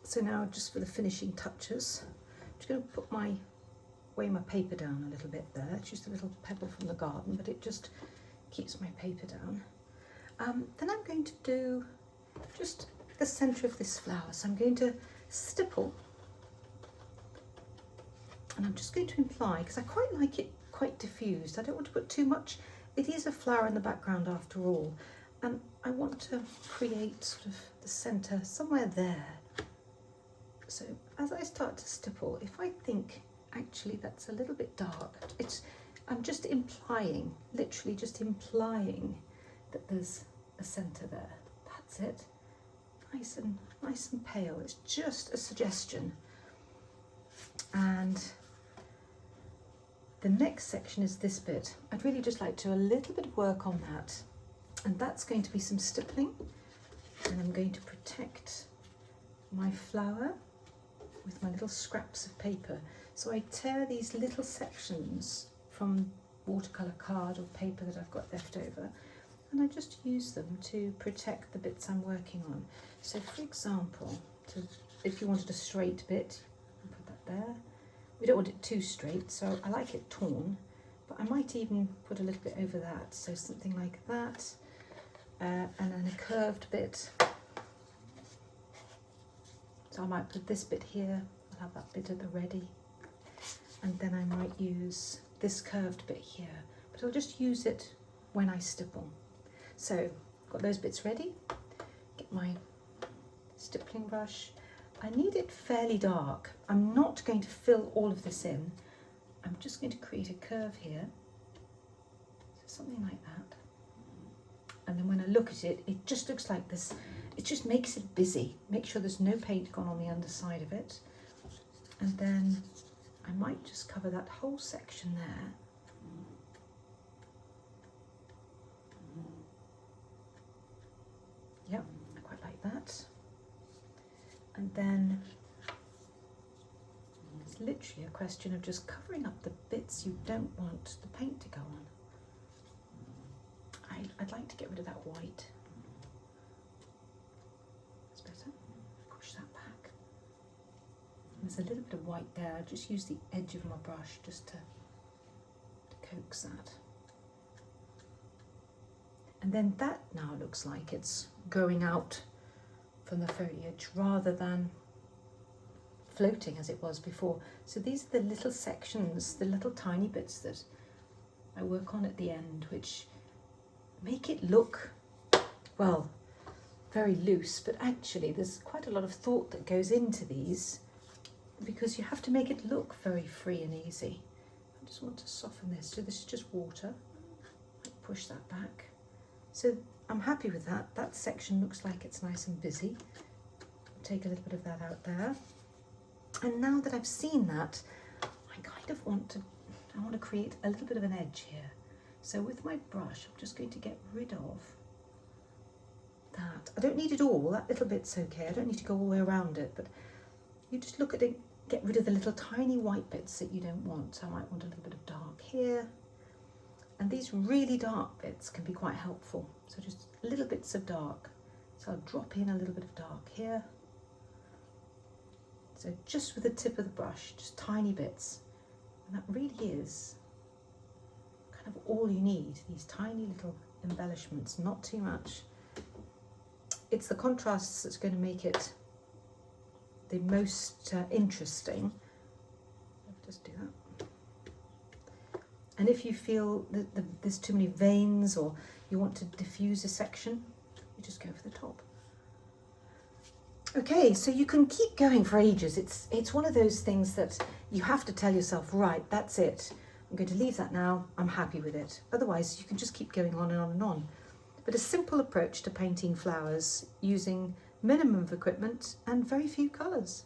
So now just for the finishing touches, I'm just going to weigh my paper down a little bit there. It's just a little pebble from the garden, but it just keeps my paper down. Then I'm going to do just the centre of this flower. So I'm going to stipple, and I'm just going to imply, because I quite like it quite diffused. I don't want to put too much. It is a flower in the background after all, and I want to create sort of the centre somewhere there. So as I start to stipple, if I think actually that's a little bit dark, I'm just implying, literally just implying that there's a centre there. That's it. Nice and pale. It's just a suggestion. And the next section is this bit. I'd really just like to do a little bit of work on that. And that's going to be some stippling. And I'm going to protect my flower with my little scraps of paper. So I tear these little sections from watercolour card or paper that I've got left over, and I just use them to protect the bits I'm working on. So for example, if you wanted a straight bit, put that there. We don't want it too straight, so I like it torn, but I might even put a little bit over that. So something like that, and then a curved bit. So I might put this bit here, I'll have that bit at the ready. And then I might use this curved bit here, but I'll just use it when I stipple. So got those bits ready, get my stippling brush. I need it fairly dark. I'm not going to fill all of this in. I'm just going to create a curve here, so something like that. And then when I look at it, it just looks like this. It just makes it busy. Make sure there's no paint gone on the underside of it. And then I might just cover that whole section there. Yep, I quite like that. And then it's literally a question of just covering up the bits you don't want the paint to go on. I'd like to get rid of that white. That's better. Push that back. There's a little bit of white there. I just use the edge of my brush just to coax that. And then that now looks like it's going out from the foliage rather than floating as it was before. So these are the little sections, the little tiny bits that I work on at the end, which make it look, well, very loose, but actually there's quite a lot of thought that goes into these, because you have to make it look very free and easy. I just want to soften this. So this is just water. Push that back. So I'm happy with that. That section looks like it's nice and busy. Take a little bit of that out there. And now that I've seen that, I kind of want to create a little bit of an edge here. So with my brush, I'm just going to get rid of that. I don't need it all. That little bit's okay. I don't need to go all the way around it, but you just look at it, get rid of the little tiny white bits that you don't want. So I might want a little bit of dark here. And these really dark bits can be quite helpful. So just little bits of dark. So I'll drop in a little bit of dark here. So just with the tip of the brush, just tiny bits. And that really is kind of all you need, these tiny little embellishments, not too much. It's the contrasts that's going to make it the most interesting. Just do that. And if you feel that there's too many veins or you want to diffuse a section, you just go for the top. Okay, so you can keep going for ages. It's one of those things that you have to tell yourself, right, that's it. I'm going to leave that now. I'm happy with it. Otherwise, you can just keep going on and on and on. But a simple approach to painting flowers using minimum of equipment and very few colours.